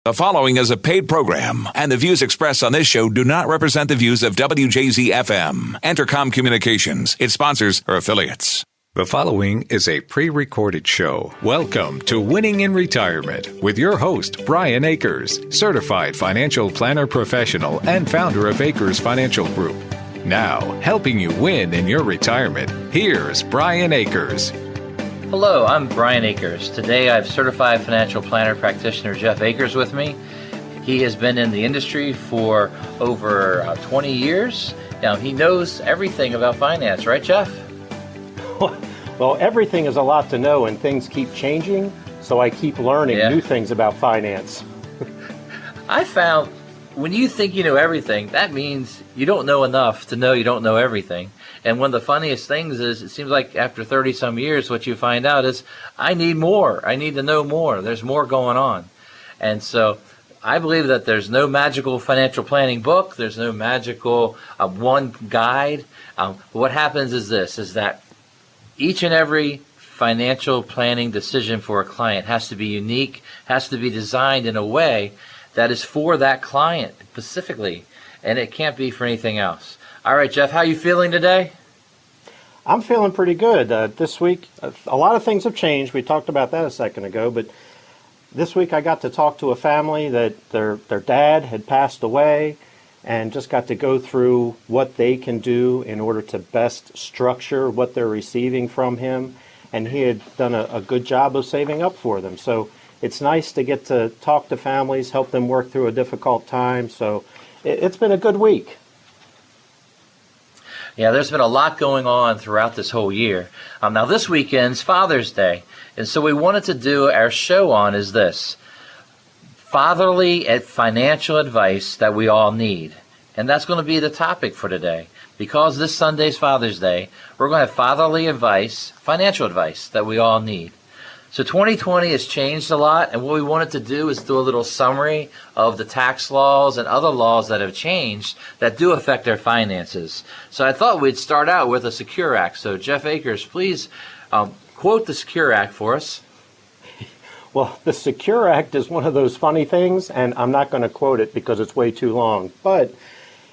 The following is a paid program, and the views expressed on this show do not represent the views of WJZ-FM, Entercom Communications, its sponsors, or affiliates. The following is a pre-recorded show. Welcome to Winning in Retirement with your host, Brian Akers, certified financial planner professional and founder of Akers Financial Group. Now, helping you win in your retirement, here's Brian Akers. Hello, I'm Brian Akers. Today I have certified financial planner practitioner Jeff Akers with me. He has been in the industry for over 20 years. Now, he knows everything about finance, right, Jeff? Well, everything is a lot to know and things keep changing, so I keep learning new things about finance. I found when you think you know everything, that means you don't know enough to know you don't know everything. And one of the funniest things is it seems like after 30 some years, what you find out is I need more. I need to know more. There's more going on. And so I believe that there's no magical financial planning book. There's no magical one guide. What happens is that each and every financial planning decision for a client has to be unique, has to be designed in a way that is for that client specifically, and it can't be for anything else. All right, Jeff, how are you feeling today? I'm feeling pretty good. This week, a lot of things have changed. We talked about that a second ago, but this week I got to talk to a family that their dad had passed away and just got to go through what they can do in order to best structure what they're receiving from him. And he had done a good job of saving up for them. So it's nice to get to talk to families, help them work through a difficult time. So it's been a good week. Yeah, there's been a lot going on throughout this whole year. Now, this weekend's Father's Day, and so we wanted to do our show on is this: fatherly financial advice that we all need. And that's going to be the topic for today. Because this Sunday's Father's Day, we're going to have fatherly advice, financial advice that we all need. So 2020 has changed a lot, and what we wanted to do is do a little summary of the tax laws and other laws that have changed that do affect our finances. So I thought we'd start out with a Secure Act. So Jeff Akers, please quote the Secure Act for us. Well, the Secure Act is one of those funny things, and I'm not going to quote it because it's way too long. But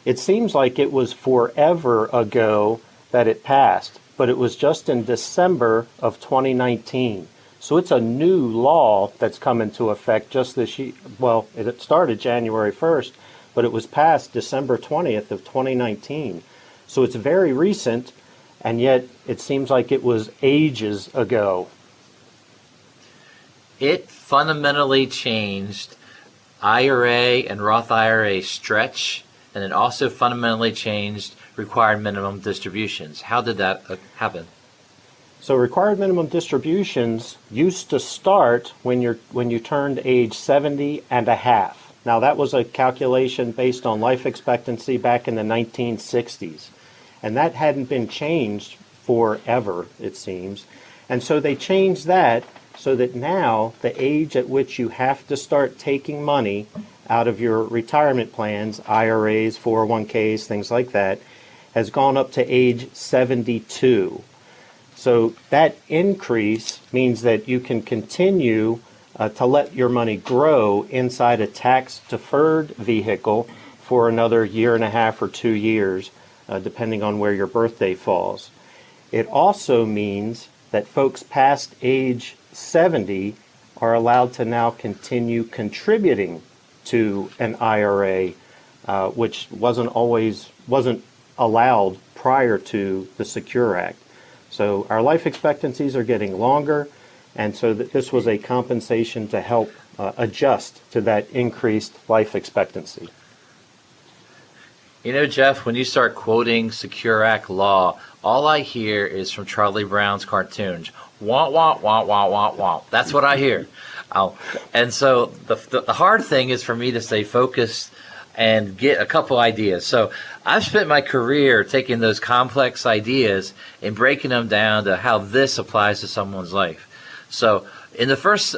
it seems like it was forever ago that it passed, but it was just in December of 2019. So it's a new law that's come into effect just this year. Well, it started January 1st, but it was passed December 20th of 2019. So it's very recent, and yet it seems like it was ages ago. It fundamentally changed IRA and Roth IRA stretch, and it also fundamentally changed required minimum distributions. How did that happen? So required minimum distributions used to start when you turned age 70 and a half. Now that was a calculation based on life expectancy back in the 1960s. And that hadn't been changed forever, it seems. And so they changed that so that now the age at which you have to start taking money out of your retirement plans, IRAs, 401ks, things like that, has gone up to age 72. So that increase means that you can continue to let your money grow inside a tax-deferred vehicle for another year and a half or 2 years, depending on where your birthday falls. It also means that folks past age 70 are allowed to now continue contributing to an IRA, which wasn't allowed prior to the Secure Act. So our life expectancies are getting longer, and so this was a compensation to help adjust to that increased life expectancy. You know, Jeff, when you start quoting Secure Act law, all I hear is from Charlie Brown's cartoons. Wah, wah, wah, wah, wah, wah. That's what I hear. And so the hard thing is for me to stay focused and get a couple ideas. So I've spent my career taking those complex ideas and breaking them down to how this applies to someone's life. So in the first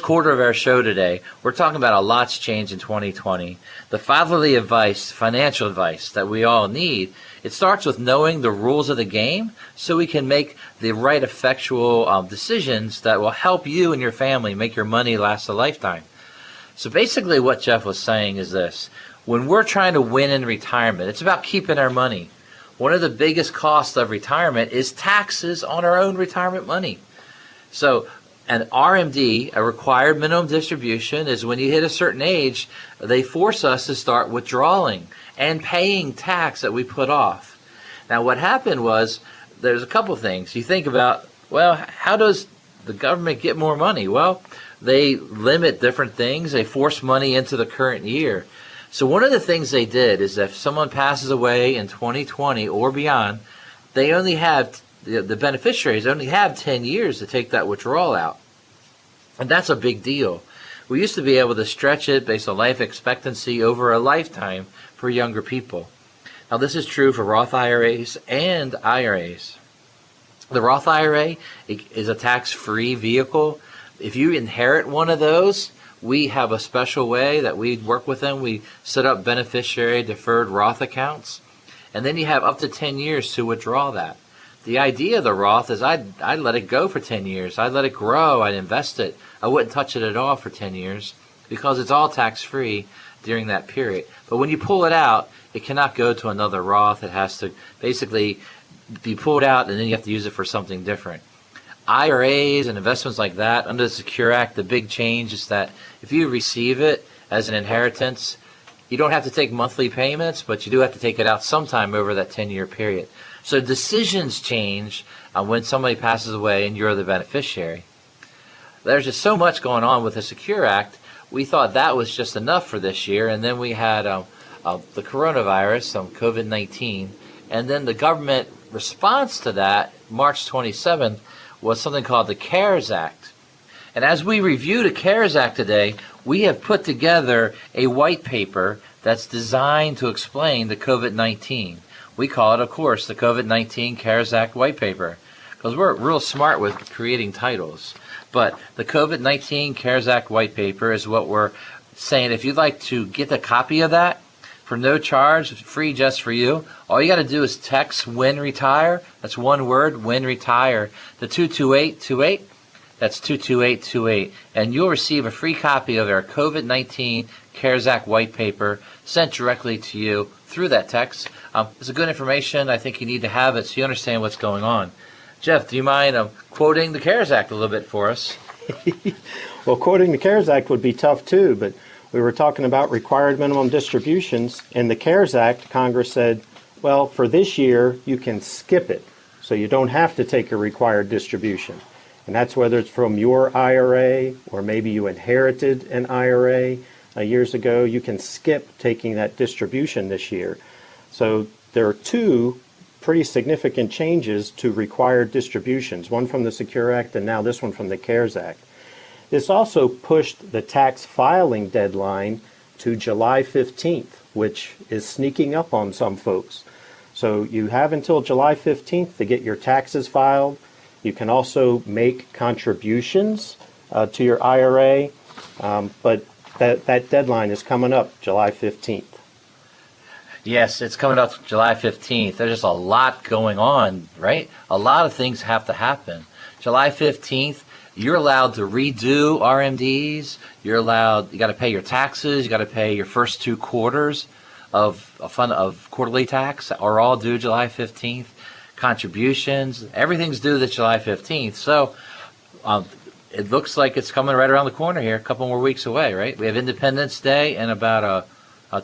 quarter of our show today, we're talking about a lot's changed in 2020. The fatherly advice, financial advice that we all need, it starts with knowing the rules of the game so we can make the right effectual decisions that will help you and your family make your money last a lifetime. So basically what Jeff was saying is this. When we're trying to win in retirement, it's about keeping our money. One of the biggest costs of retirement is taxes on our own retirement money. So an RMD, a required minimum distribution, is when you hit a certain age, they force us to start withdrawing and paying tax that we put off. Now what happened was, there's a couple things. You think about, well, how does the government get more money? Well, they limit different things. They force money into the current year. So one of the things they did is that if someone passes away in 2020 or beyond, they only have, the beneficiaries only have 10 years to take that withdrawal out. And that's a big deal. We used to be able to stretch it based on life expectancy over a lifetime for younger people. Now this is true for Roth IRAs and IRAs. The Roth IRA is a tax-free vehicle. If you inherit one of those, we have a special way that we work with them. We set up beneficiary deferred Roth accounts, and then you have up to 10 years to withdraw that. The idea of the Roth is I'd let it go for 10 years. I'd let it grow. I'd invest it. I wouldn't touch it at all for 10 years because it's all tax-free during that period. But when you pull it out, it cannot go to another Roth. It has to basically be pulled out, and then you have to use it for something different. IRAs and investments like that, under the Secure Act, the big change is that if you receive it as an inheritance, you don't have to take monthly payments, but you do have to take it out sometime over that 10-year period. So decisions change when somebody passes away and you're the beneficiary. There's just so much going on with the Secure Act. We thought that was just enough for this year, and then we had the coronavirus, COVID-19, and then the government response to that, March 27th, was something called the CARES Act. And as we review the CARES Act today, we have put together a white paper that's designed to explain the COVID-19. We call it, of course, the COVID-19 CARES Act white paper, because we're real smart with creating titles. But the COVID-19 CARES Act white paper is what we're saying. If you'd like to get a copy of that, for no charge, free just for you, all you got to do is text WIN RETIRE. That's one word, WIN RETIRE, to 22828. That's 22828. And you'll receive a free copy of our COVID-19 CARES Act white paper sent directly to you through that text. It's a good information. I think you need to have it so you understand what's going on. Jeff, do you mind quoting the CARES Act a little bit for us? Well, quoting the CARES Act would be tough too, but we were talking about required minimum distributions. In the CARES Act, Congress said, well, for this year, you can skip it. So you don't have to take a required distribution. And that's whether it's from your IRA or maybe you inherited an IRA years ago. You can skip taking that distribution this year. So there are two pretty significant changes to required distributions, one from the Secure Act and now this one from the CARES Act. This also pushed the tax filing deadline to July 15th, which is sneaking up on some folks. So you have until July 15th to get your taxes filed. You can also make contributions to your IRA, but that deadline is coming up July 15th. Yes, it's coming up July 15th. There's just a lot going on, right? A lot of things have to happen. July 15th, you're allowed to redo RMDs. You got to pay your taxes. You got to pay your first 2 quarters of quarterly tax are all due July 15th. Contributions, everything's due this July 15th. So it looks like it's coming right around the corner here, a couple more weeks away, right? We have Independence Day in about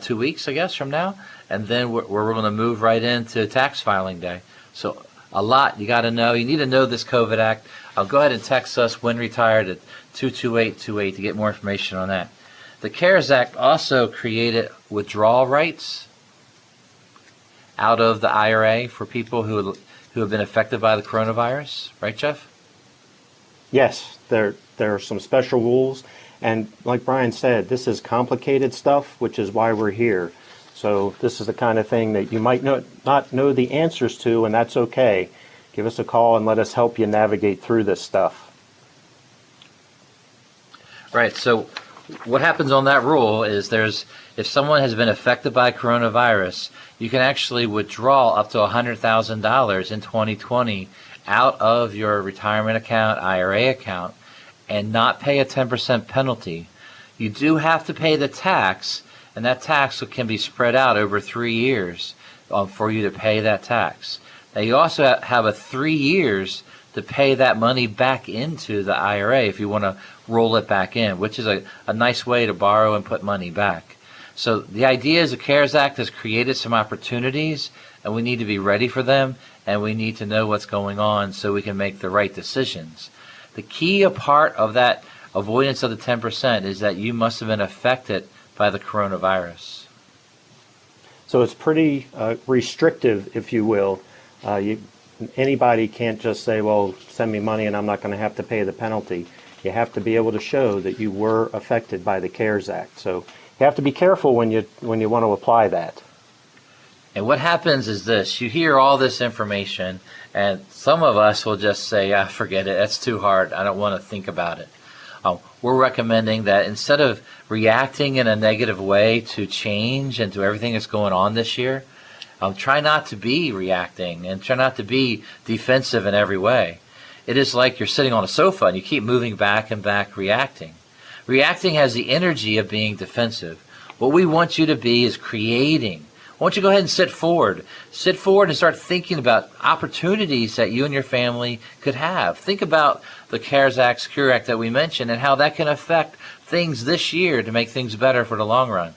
2 weeks, I guess, from now. And then we're going to move right into tax filing day. So a lot you got to know. You need to know this COVID Act. Go ahead and text us when retired at 22828 to get more information on that. The CARES Act also created withdrawal rights out of the IRA for people who have been affected by the coronavirus. Right, Jeff? Yes, there are some special rules. And like Brian said, this is complicated stuff, which is why we're here. So this is the kind of thing that you might not know the answers to, and that's okay. Give us a call and let us help you navigate through this stuff. Right. So what happens on that rule is if someone has been affected by coronavirus, you can actually withdraw up to $100,000 in 2020 out of your retirement account, IRA account, and not pay a 10% penalty. You do have to pay the tax, and that tax can be spread out over 3 years for you to pay that tax. Now, you also have a 3 years to pay that money back into the IRA if you want to roll it back in, which is a nice way to borrow and put money back. So the idea is the CARES Act has created some opportunities, and we need to be ready for them, and we need to know what's going on so we can make the right decisions. The key part of that avoidance of the 10% is that you must have been affected by the coronavirus. So it's pretty restrictive, if you will. Anybody can't just say, well, send me money and I'm not going to have to pay the penalty. You have to be able to show that you were affected by the CARES Act. So you have to be careful when you want to apply that. And what happens is this: you hear all this information, and some of us will just say, forget it, that's too hard, I don't want to think about it. We're recommending that instead of reacting in a negative way to change and to everything that's going on this year, try not to be reacting and try not to be defensive in every way. It is like you're sitting on a sofa and you keep moving back and back reacting. Reacting has the energy of being defensive. What we want you to be is creating. Why don't you go ahead and sit forward? Sit forward and start thinking about opportunities that you and your family could have. Think about the CARES Act, Secure Act that we mentioned and how that can affect things this year to make things better for the long run.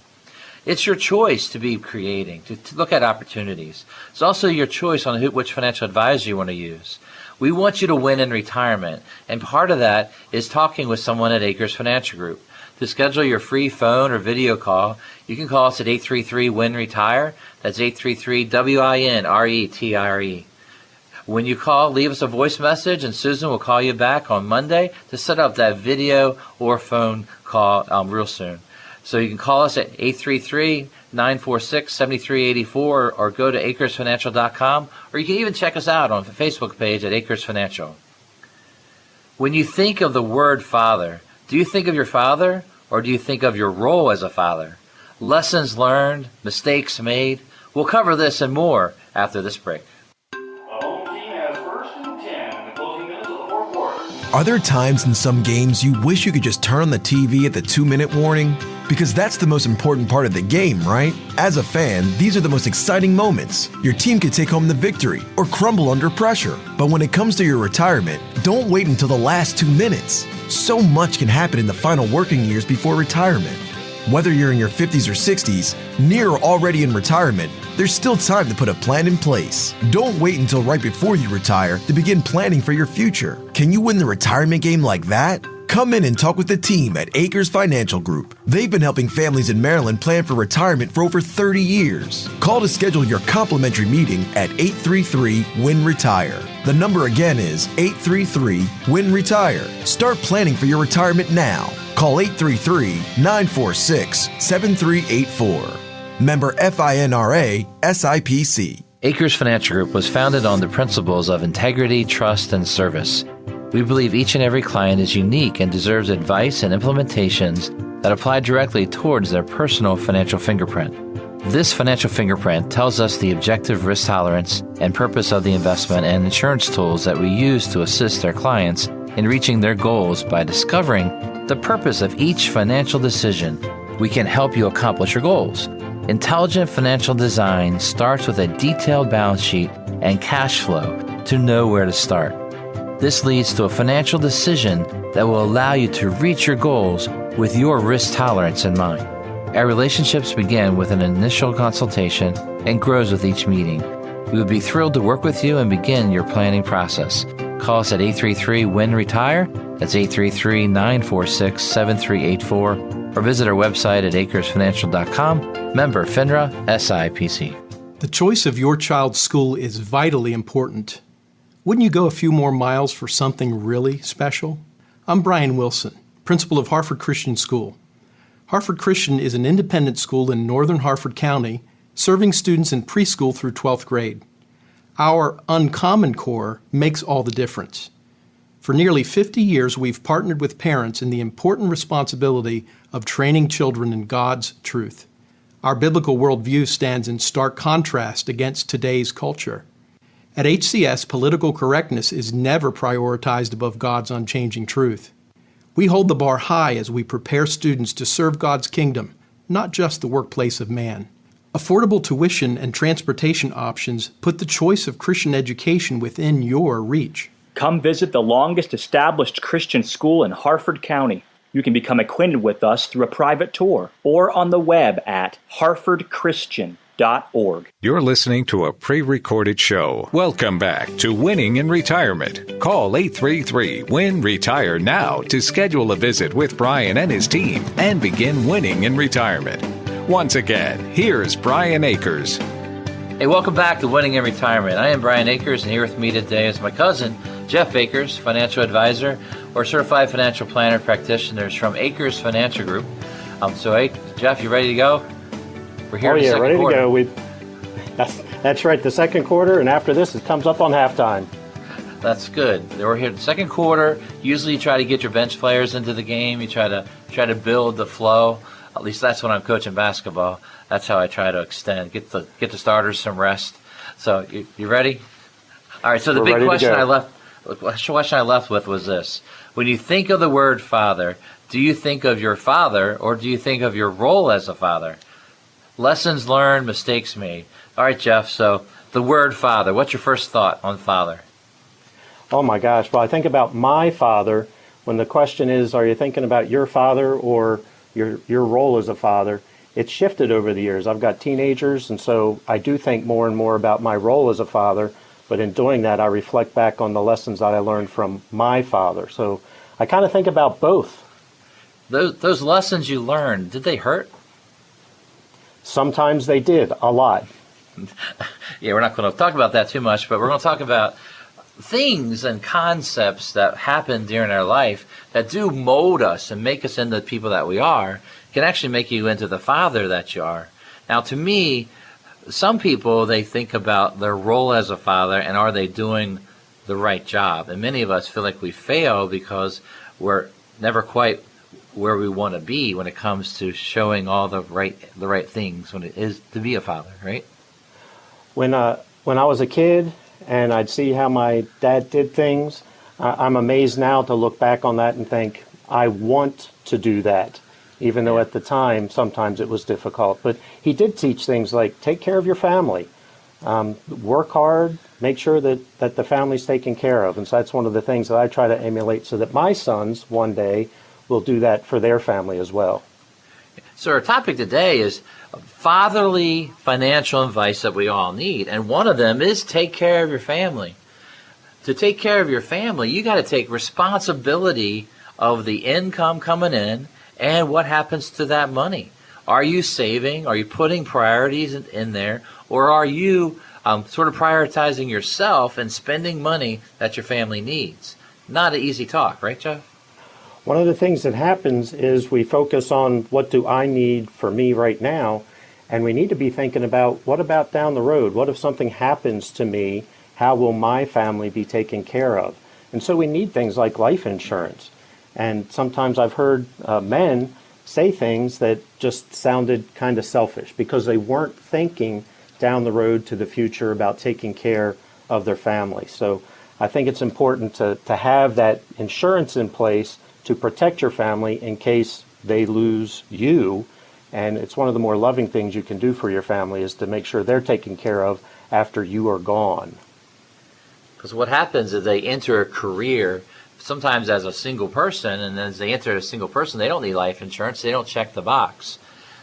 It's your choice to be creating, to look at opportunities. It's also your choice on which financial advisor you want to use. We want you to win in retirement, and part of that is talking with someone at Acres Financial Group. To schedule your free phone or video call, you can call us at 833-WIN-RETIRE. That's 833-WIN-RETIRE. When you call, leave us a voice message, and Susan will call you back on Monday to set up that video or phone call real soon. So you can call us at 833-946-7384 or go to acresfinancial.com, or you can even check us out on the Facebook page at Acres Financial. When you think of the word father, do you think of your father or do you think of your role as a father? Lessons learned, mistakes made. We'll cover this and more after this break. Are there times in some games you wish you could just turn on the TV at the 2-minute warning? Because that's the most important part of the game, right? As a fan, these are the most exciting moments. Your team could take home the victory or crumble under pressure. But when it comes to your retirement, don't wait until the last 2 minutes. So much can happen in the final working years before retirement. Whether you're in your 50s or 60s, near or already in retirement, there's still time to put a plan in place. Don't wait until right before you retire to begin planning for your future. Can you win the retirement game like that? Come in and talk with the team at Acres Financial Group. They've been helping families in Maryland plan for retirement for over 30 years. Call to schedule your complimentary meeting at 833-WIN-RETIRE. The number again is 833-WIN-RETIRE. Start planning for your retirement now. Call 833-946-7384. Member FINRA SIPC. Acres Financial Group was founded on the principles of integrity, trust, and service. We believe each and every client is unique and deserves advice and implementations that apply directly towards their personal financial fingerprint. This financial fingerprint tells us the objective risk tolerance and purpose of the investment and insurance tools that we use to assist our clients in reaching their goals by discovering the purpose of each financial decision. We can help you accomplish your goals. Intelligent financial design starts with a detailed balance sheet and cash flow to know where to start. This leads to a financial decision that will allow you to reach your goals with your risk tolerance in mind. Our relationships begin with an initial consultation and grows with each meeting. We would be thrilled to work with you and begin your planning process. Call us at 833-WIN-RETIRE. That's 833-946-7384. Or visit our website at acresfinancial.com. Member FINRA SIPC. The choice of your child's school is vitally important. Wouldn't you go a few more miles for something really special? I'm Brian Wilson, principal of Harford Christian School. Harford Christian is an independent school in northern Harford County, serving students in preschool through 12th grade. Our Uncommon Core makes all the difference. For nearly 50 years, we've partnered with parents in the important responsibility of training children in God's truth. Our biblical worldview stands in stark contrast against today's culture. At HCS, political correctness is never prioritized above God's unchanging truth. We hold the bar high as we prepare students to serve God's kingdom, not just the workplace of man. Affordable tuition and transportation options put the choice of Christian education within your reach. Come visit the longest established Christian school in Harford County. You can become acquainted with us through a private tour or on the web at harfordchristian.org. You're listening to a pre-recorded show. Welcome back to Winning in Retirement. Call 833-WIN-RETIRE now to schedule a visit with Brian and his team and begin winning in retirement. Once again, here's Brian Akers. Hey, welcome back to Winning in Retirement. I am Brian Akers, and here with me today is my cousin, Jeff Akers, financial advisor or certified financial planner practitioners from Akers Financial Group. Hey, Jeff, you ready to go? We're here. Ready to go. That's right. The second quarter, and after this, it comes up on halftime. That's good. We're here. The second quarter. Usually, you try to get your bench players into the game. You try to build the flow. At least that's when I'm coaching basketball. That's how I try to extend, get the starters some rest. So you ready? All right. So the big question I left with was this: when you think of the word father, do you think of your father or do you think of your role as a father? Lessons learned, mistakes made. All right, Jeff. So the word father. What's your first thought on father? Oh my gosh. Well, I think about my father. When the question is, are you thinking about your father or your role as a father? It's shifted over the years. I've got teenagers, and so I do think more and more about my role as a father. But in doing that, I reflect back on the lessons that I learned from my father. So I kind of think about both. Those lessons you learned, did they hurt? Sometimes they did, a lot. Yeah, we're not going to talk about that too much, but we're going to talk about things and concepts that happen during our life that do mold us and make us into the people that we are, can actually make you into the father that you are. Now, to me, some people, they think about their role as a father and are they doing the right job? And many of us feel like we fail because we're never quite where we want to be when it comes to showing all the right things when it is to be a father, right? When I was a kid and I'd see how my dad did things, I'm amazed now to look back on that and think, I want to do that. Even though at the time, sometimes it was difficult. But he did teach things like take care of your family, work hard, make sure that the family's taken care of. And so that's one of the things that I try to emulate so that my sons one day will do that for their family as well. So our topic today is fatherly financial advice that we all need. And one of them is take care of your family. To take care of your family, you got to take responsibility of the income coming in and what happens to that money. Are you saving? Are you putting priorities in there? Or are you sort of prioritizing yourself and spending money that your family needs? Not an easy talk, right, Jeff? One of the things that happens is we focus on what do I need for me right now, and we need to be thinking about what about down the road? What if something happens to me? How will my family be taken care of? And so we need things like life insurance. And sometimes I've heard men say things that just sounded kind of selfish because they weren't thinking down the road to the future about taking care of their family. So I think it's important to have that insurance in place to protect your family in case they lose you. And it's one of the more loving things you can do for your family is to make sure they're taken care of after you are gone. Because what happens is they enter a career sometimes as a single person, and as they enter a single person, they don't need life insurance. They don't check the box.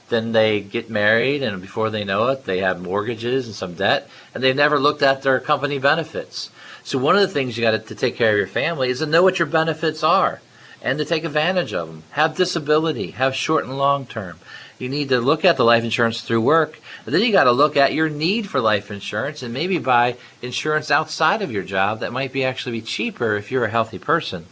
Then they get married, and before they know it, they have mortgages and some debt, and they've never looked at their company benefits. So one of the things you got to take care of your family is to know what your benefits are and to take advantage of them. Have disability, have short and long term. You need to look at the life insurance through work, and then you got to look at your need for life insurance and maybe buy insurance outside of your job that might be actually be cheaper if you're a healthy person.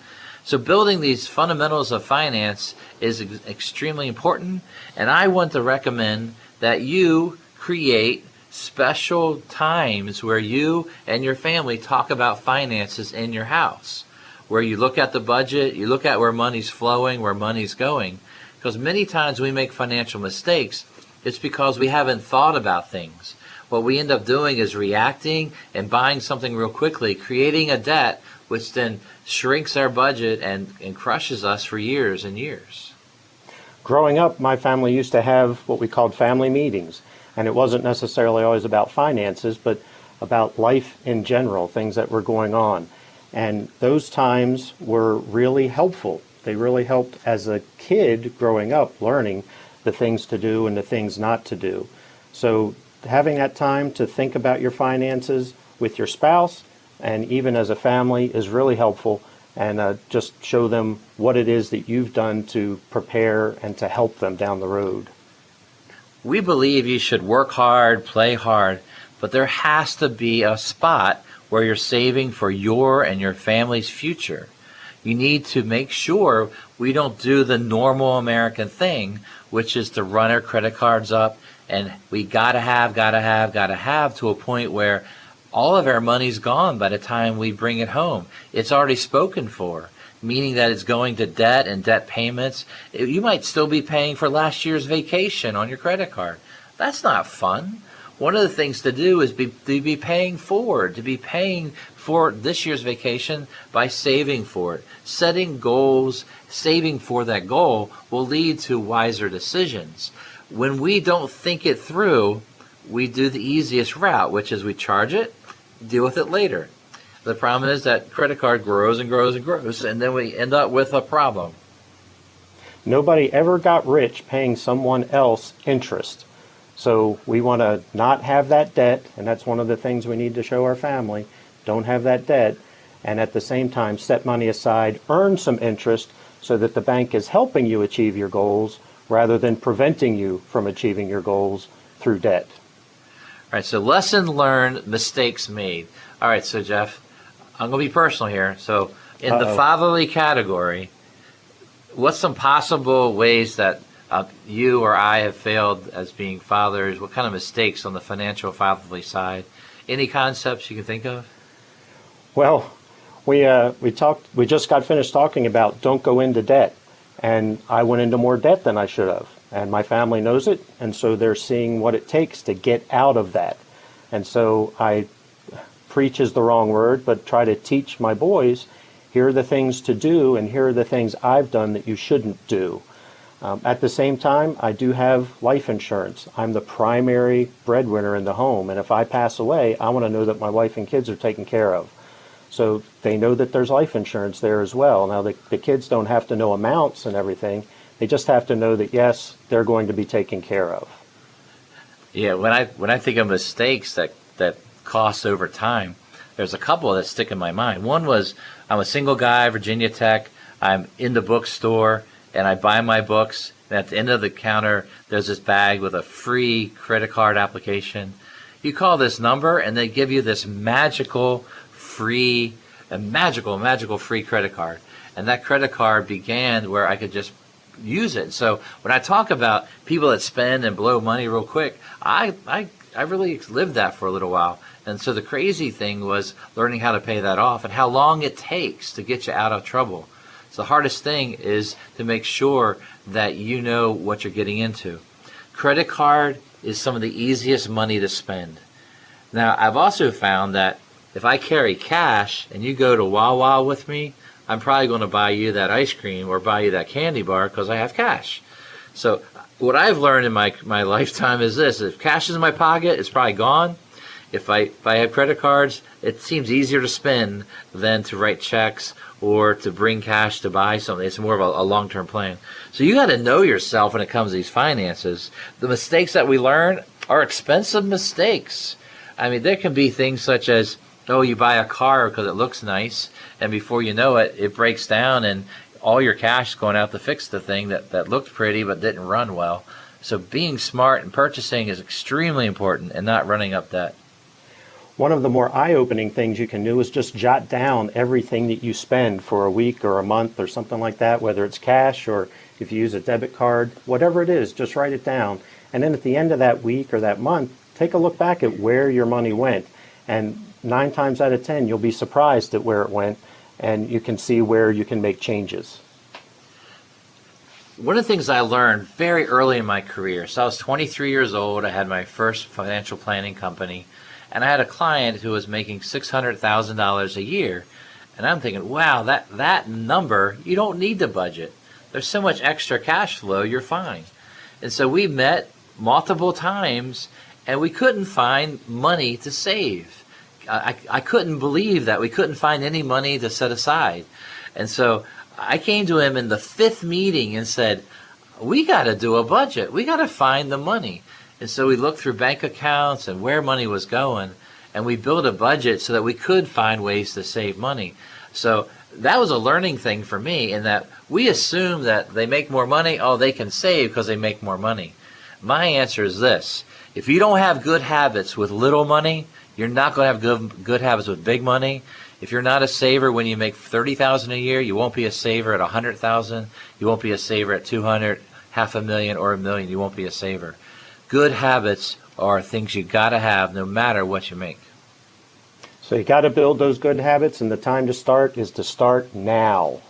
So building these fundamentals of finance is extremely important, and I want to recommend that you create special times where you and your family talk about finances in your house, where you look at the budget, you look at where money's flowing, where money's going. Because many times we make financial mistakes, it's because we haven't thought about things. What we end up doing is reacting and buying something real quickly, creating a debt which then shrinks our budget and crushes us for years and years. Growing up, my family used to have what we called family meetings, and it wasn't necessarily always about finances, but about life in general, things that were going on. And those times were really helpful. They really helped as a kid growing up, learning the things to do and the things not to do. So having that time to think about your finances with your spouse and even as a family is really helpful, and just show them what it is that you've done to prepare and to help them down the road. We believe you should work hard, play hard, but there has to be a spot where you're saving for your and your family's future. You need to make sure we don't do the normal American thing, which is to run our credit cards up, and we gotta have to a point where all of our money's gone by the time we bring it home. It's already spoken for, meaning that it's going to debt and debt payments. You might still be paying for last year's vacation on your credit card. That's not fun. One of the things to do is to be paying forward, to be paying for this year's vacation by saving for it. Setting goals, saving for that goal will lead to wiser decisions. When we don't think it through, we do the easiest route, which is we charge it, deal with it later. The problem is that credit card grows and grows and grows, and then we end up with a problem. Nobody ever got rich paying someone else interest. So we want to not have that debt, and that's one of the things we need to show our family. Don't have that debt, and at the same time set money aside, earn some interest so that the bank is helping you achieve your goals rather than preventing you from achieving your goals through debt. All right, so lesson learned, mistakes made. All right, so Jeff, I'm going to be personal here. So in the fatherly category, what's some possible ways that you or I have failed as being fathers? What kind of mistakes on the financial fatherly side? Any concepts you can think of? Well, we just got finished talking about don't go into debt, and I went into more debt than I should have, and my family knows it, and so they're seeing what it takes to get out of that. And so I preach is the wrong word, but try to teach my boys, here are the things to do, and here are the things I've done that you shouldn't do. At the same time, I do have life insurance. I'm the primary breadwinner in the home, and if I pass away, I want to know that my wife and kids are taken care of. So they know that there's life insurance there as well. Now, the kids don't have to know amounts and everything. They just have to know that, yes, they're going to be taken care of. Yeah, when I think of mistakes that cost over time, there's a couple that stick in my mind. One was, I'm a single guy, Virginia Tech. I'm in the bookstore, and I buy my books, and at the end of the counter, there's this bag with a free credit card application. You call this number, and they give you this magical free credit card. And that credit card began where I could just use it. So when I talk about people that spend and blow money real quick, I really lived that for a little while. And so the crazy thing was learning how to pay that off and how long it takes to get you out of trouble. So the hardest thing is to make sure that you know what you're getting into. Credit card is some of the easiest money to spend. Now, I've also found that if I carry cash and you go to Wawa with me, I'm probably going to buy you that ice cream or buy you that candy bar because I have cash. So what I've learned in my lifetime is this: if cash is in my pocket, it's probably gone. If I have credit cards, it seems easier to spend than to write checks or to bring cash to buy something. It's more of a long-term plan. So you got to know yourself when it comes to these finances. The mistakes that we learn are expensive mistakes. I mean, there can be things such as, oh, you buy a car because it looks nice, and before you know it, it breaks down, and all your cash is going out to fix the thing that looked pretty but didn't run well. So being smart and purchasing is extremely important, and not running up debt. One of the more eye-opening things you can do is just jot down everything that you spend for a week or a month or something like that, whether it's cash or if you use a debit card, whatever it is, just write it down. And then at the end of that week or that month, take a look back at where your money went. And 9 times out of 10, you'll be surprised at where it went, and you can see where you can make changes. One of the things I learned very early in my career, so I was 23 years old, I had my first financial planning company, and I had a client who was making $600,000 a year. And I'm thinking, wow, that number, you don't need to budget. There's so much extra cash flow, you're fine. And so we met multiple times, and we couldn't find money to save. I couldn't believe that we couldn't find any money to set aside. And so I came to him in the 5th meeting and said, we got to do a budget. We got to find the money. And so we looked through bank accounts and where money was going, and we built a budget so that we could find ways to save money. So that was a learning thing for me, in that we assume that they make more money, they can save because they make more money. My answer is this: if you don't have good habits with little money, you're not going to have good habits with big money. If you're not a saver when you make $30,000 a year, you won't be a saver at $100,000. You won't be a saver at $200,000, $500,000, or $1 million. You won't be a saver. Good habits are things you got to have no matter what you make. So you got to build those good habits, and the time to start is to start now. All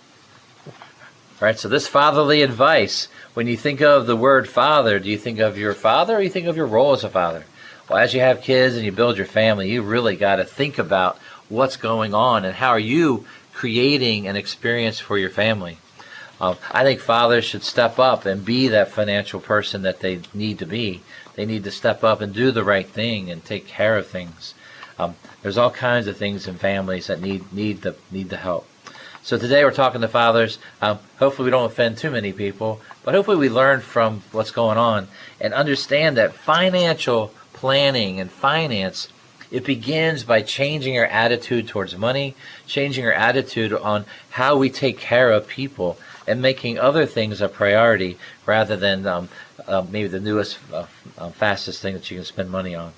right, so this fatherly advice, when you think of the word father, do you think of your father, or you think of your role as a father? Well, as you have kids and you build your family, you really got to think about what's going on and how are you creating an experience for your family. I think fathers should step up and be that financial person that they need to be. They need to step up and do the right thing and take care of things. There's all kinds of things in families that need the help. So today we're talking to fathers. Hopefully we don't offend too many people, but hopefully we learn from what's going on and understand that financial planning and finance, it begins by changing our attitude towards money, changing our attitude on how we take care of people, and making other things a priority rather than maybe the newest, fastest thing that you can spend money on.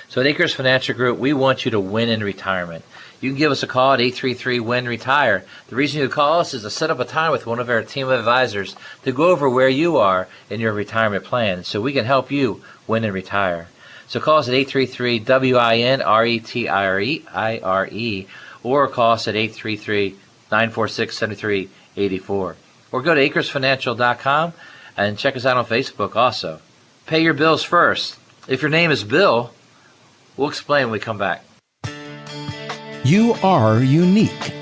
So at Acres Financial Group, we want you to win in retirement. You can give us a call at 833-WIN-RETIRE. The reason you call us is to set up a time with one of our team of advisors to go over where you are in your retirement plan so we can help you win and retire. So call us at 833-WIN-RETIRE or call us at 833-946-7384. Or go to acresfinancial.com and check us out on Facebook also. Pay your bills first. If your name is Bill, we'll explain when we come back. You are unique.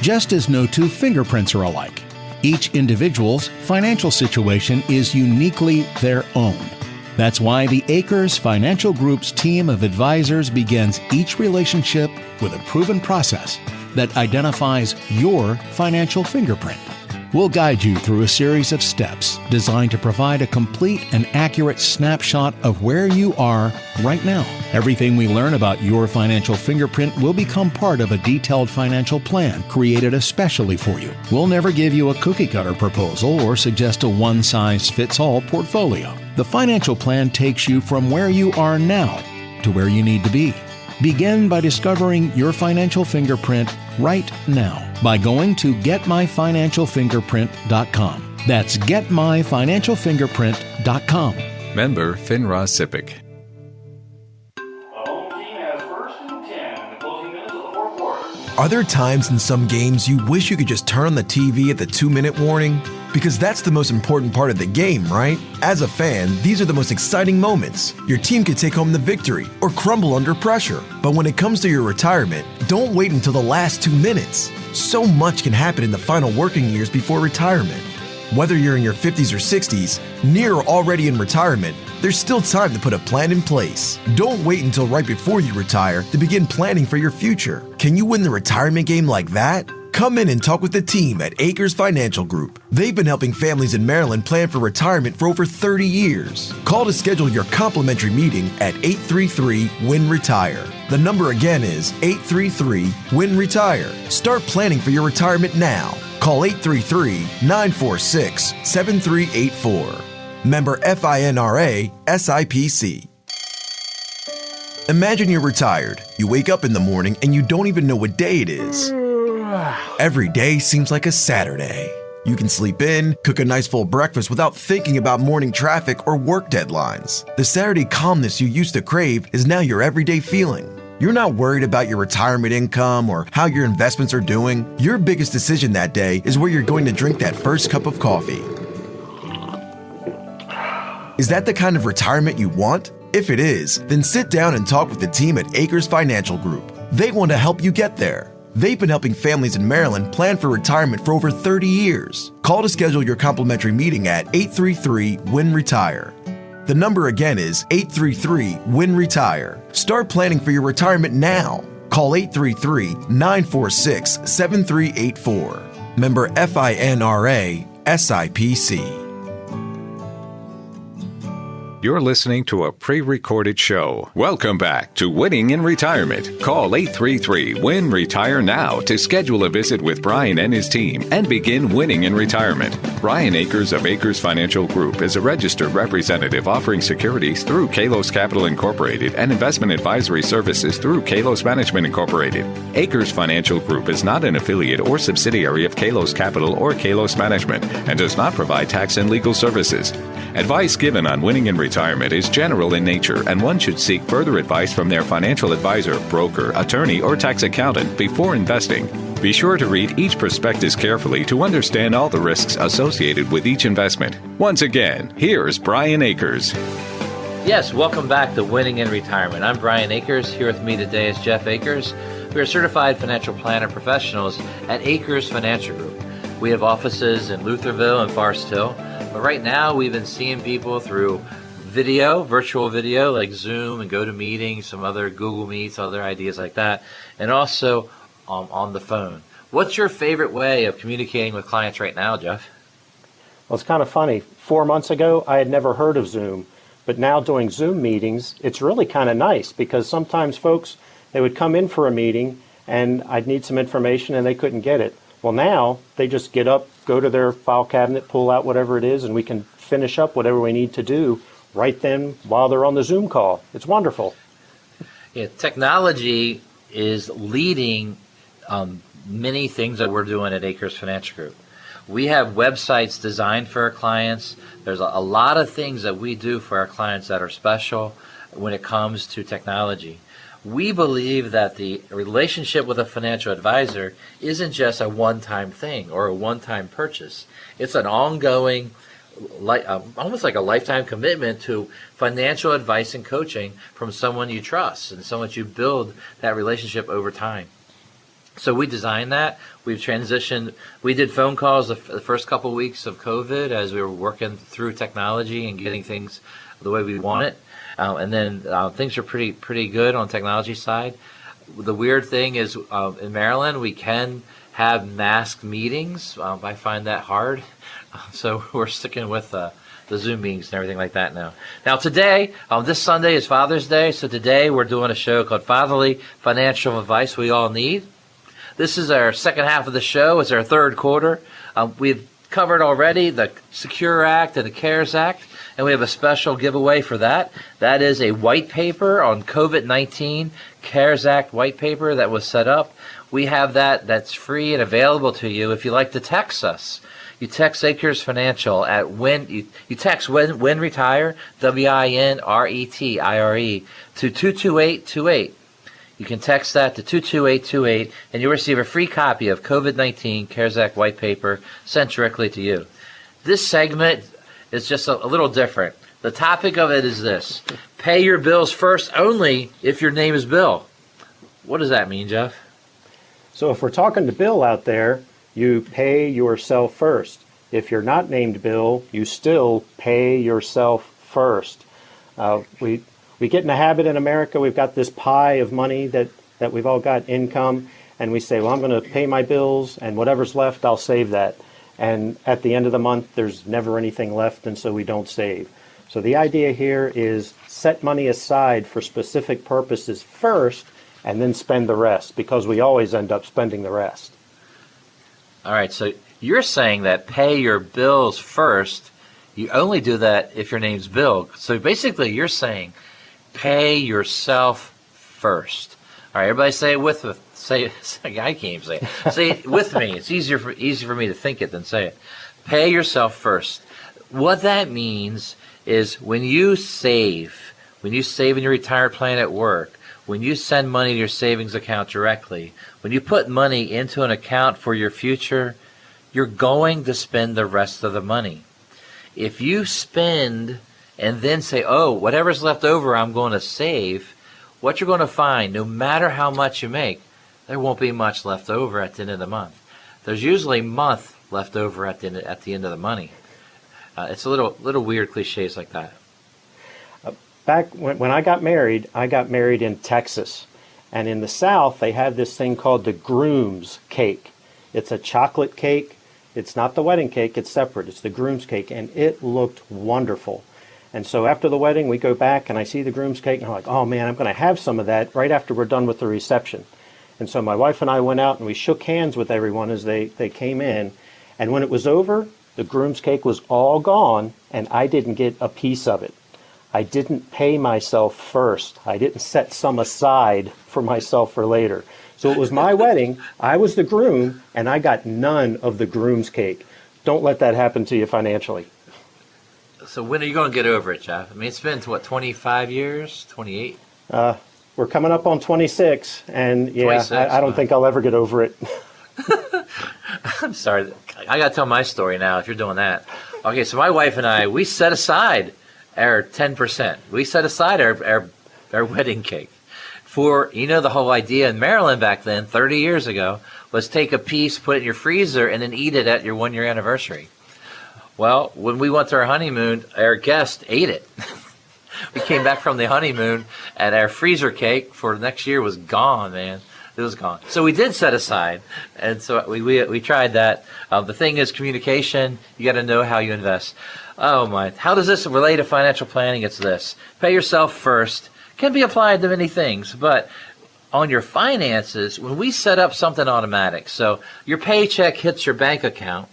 Just as no two fingerprints are alike, each individual's financial situation is uniquely their own. That's why the Acres Financial Group's team of advisors begins each relationship with a proven process that identifies your financial fingerprint. We'll guide you through a series of steps designed to provide a complete and accurate snapshot of where you are right now. Everything we learn about your financial fingerprint will become part of a detailed financial plan created especially for you. We'll never give you a cookie-cutter proposal or suggest a one-size-fits-all portfolio. The financial plan takes you from where you are now to where you need to be. Begin by discovering your financial fingerprint right now by going to getmyfinancialfingerprint.com. That's getmyfinancialfingerprint.com. Member FINRA SIPC. Are there times in some games you wish you could just turn on the TV at the 2-minute warning? Because that's the most important part of the game, right? As a fan, these are the most exciting moments. Your team could take home the victory or crumble under pressure. But when it comes to your retirement, don't wait until the last 2 minutes. So much can happen in the final working years before retirement. Whether you're in your 50s or 60s, near or already in retirement, there's still time to put a plan in place. Don't wait until right before you retire to begin planning for your future. Can you win the retirement game like that? Come in and talk with the team at Acres Financial Group. They've been helping families in Maryland plan for retirement for over 30 years. Call to schedule your complimentary meeting at 833-WIN-RETIRE. The number again is 833-WIN-RETIRE. Start planning for your retirement now. Call 833-946-7384. Member FINRA SIPC. Imagine you're retired. You wake up in the morning and you don't even know what day it is. Every day seems like a Saturday. You can sleep in, cook a nice full breakfast without thinking about morning traffic or work deadlines. The Saturday calmness you used to crave is now your everyday feeling. You're not worried about your retirement income or how your investments are doing. Your biggest decision that day is where you're going to drink that first cup of coffee. Is that the kind of retirement you want? If it is, then sit down and talk with the team at Acres Financial Group. They want to help you get there. They've been helping families in Maryland plan for retirement for over 30 years. Call to schedule your complimentary meeting at 833-WIN-RETIRE. The number again is 833-WIN-RETIRE. Start planning for your retirement now. Call 833-946-7384. Member FINRA SIPC. You're listening to a pre-recorded show. Welcome back to Winning in Retirement. Call 833-WIN-RETIRE now to schedule a visit with Brian and his team and begin winning in retirement. Brian Akers of Akers Financial Group is a registered representative offering securities through Kalos Capital Incorporated and investment advisory services through Kalos Management Incorporated. Akers Financial Group is not an affiliate or subsidiary of Kalos Capital or Kalos Management and does not provide tax and legal services. Advice given on winning in retirement is general in nature, and one should seek further advice from their financial advisor, broker, attorney, or tax accountant before investing. Be sure to read each prospectus carefully to understand all the risks associated with each investment. Once again, here's Brian Akers. Yes, welcome back to Winning in Retirement. I'm Brian Akers. Here with me today is Jeff Akers. We are certified financial planner professionals at Akers Financial Group. We have offices in Lutherville and Forest Hill. But right now, we've been seeing people through video, virtual video, like Zoom and GoToMeeting, some other Google Meets, other ideas like that, and also on the phone. What's your favorite way of communicating with clients right now, Jeff? Well, it's kind of funny. 4 months ago, I had never heard of Zoom, but now doing Zoom meetings, it's really kind of nice because sometimes folks, they would come in for a meeting and I'd need some information and they couldn't get it. Well, now they just get up, go to their file cabinet, pull out whatever it is, and we can finish up whatever we need to do right then while they're on the Zoom call. It's wonderful. Yeah, technology is leading many things that we're doing at Akers Financial Group. We have websites designed for our clients. There's a lot of things that we do for our clients that are special when it comes to technology. We believe that the relationship with a financial advisor isn't just a one-time thing or a one-time purchase. It's an ongoing, almost like a lifetime commitment to financial advice and coaching from someone you trust and someone you build that relationship over time. So we designed that. We've transitioned. We did phone calls the first couple of weeks of COVID as we were working through technology and getting things the way we want it. And then things are pretty good on the technology side. The weird thing is in Maryland, we can have masked meetings. I find that hard. So we're sticking with the Zoom meetings and everything like that now. Now today, this Sunday is Father's Day. So today we're doing a show called Fatherly Financial Advice We All Need. This is our second half of the show. It's our third quarter. We've covered already the Secure Act and the CARES Act. And we have a special giveaway for that. That is a white paper on COVID-19, CARES Act white paper that was set up. We have that's free and available to you if you'd like to text us. You text Akers Financial at you text Win Retire, WINRETIRE, to 22828. You can text that to 22828, and you'll receive a free copy of COVID-19 CARES Act white paper sent directly to you. This segment is just a little different. The topic of it is this: pay your bills first only if your name is Bill. What does that mean, Jeff? So if we're talking to Bill out there, you pay yourself first. If you're not named Bill, you still pay yourself first. We get in a habit in America, we've got this pie of money that we've all got income, and we say, well, I'm going to pay my bills, and whatever's left, I'll save that. And at the end of the month, there's never anything left, and so we don't save. So the idea here is set money aside for specific purposes first, and then spend the rest, because we always end up spending the rest. All right, so you're saying that pay your bills first. You only do that if your name's Bill. So basically, you're saying pay yourself first. All right, everybody say it with me. Say it. I can't even say it. Say it with me. It's easier for me to think it than say it. Pay yourself first. What that means is when you save in your retirement plan at work, when you send money to your savings account directly, when you put money into an account for your future, you're going to spend the rest of the money. If you spend and then say, oh, whatever's left over I'm going to save, what you're going to find, no matter how much you make, there won't be much left over at the end of the month. There's usually a month left over at the end of the money. It's a little weird cliches like that. Back when I got married in Texas. And in the South, they have this thing called the groom's cake. It's a chocolate cake. It's not the wedding cake. It's separate. It's the groom's cake. And it looked wonderful. And so after the wedding, we go back and I see the groom's cake. And I'm like, oh, man, I'm going to have some of that right after we're done with the reception. And so my wife and I went out and we shook hands with everyone as they came in. And when it was over, the groom's cake was all gone, and I didn't get a piece of it. I didn't pay myself first. I didn't set some aside for myself for later. So it was my wedding. I was the groom, and I got none of the groom's cake. Don't let that happen to you financially. So when are you going to get over it, Jeff? I mean, it's been, 25 years, 28? We're coming up on 26, and yeah, 26, I don't think I'll ever get over it. I'm sorry. I got to tell my story now if you're doing that. Okay, so my wife and I, we set aside our 10%. We set aside our wedding cake for, the whole idea in Maryland back then, 30 years ago, was take a piece, put it in your freezer, and then eat it at your 1-year anniversary. Well, when we went to our honeymoon, our guest ate it. We came back from the honeymoon, and our freezer cake for next year was gone, man. It was gone. So we did set aside, and so we tried that. The thing is communication. You got to know how you invest. Oh, my. How does this relate to financial planning? It's this. Pay yourself first. Can be applied to many things, but on your finances, when we set up something automatic, so your paycheck hits your bank account,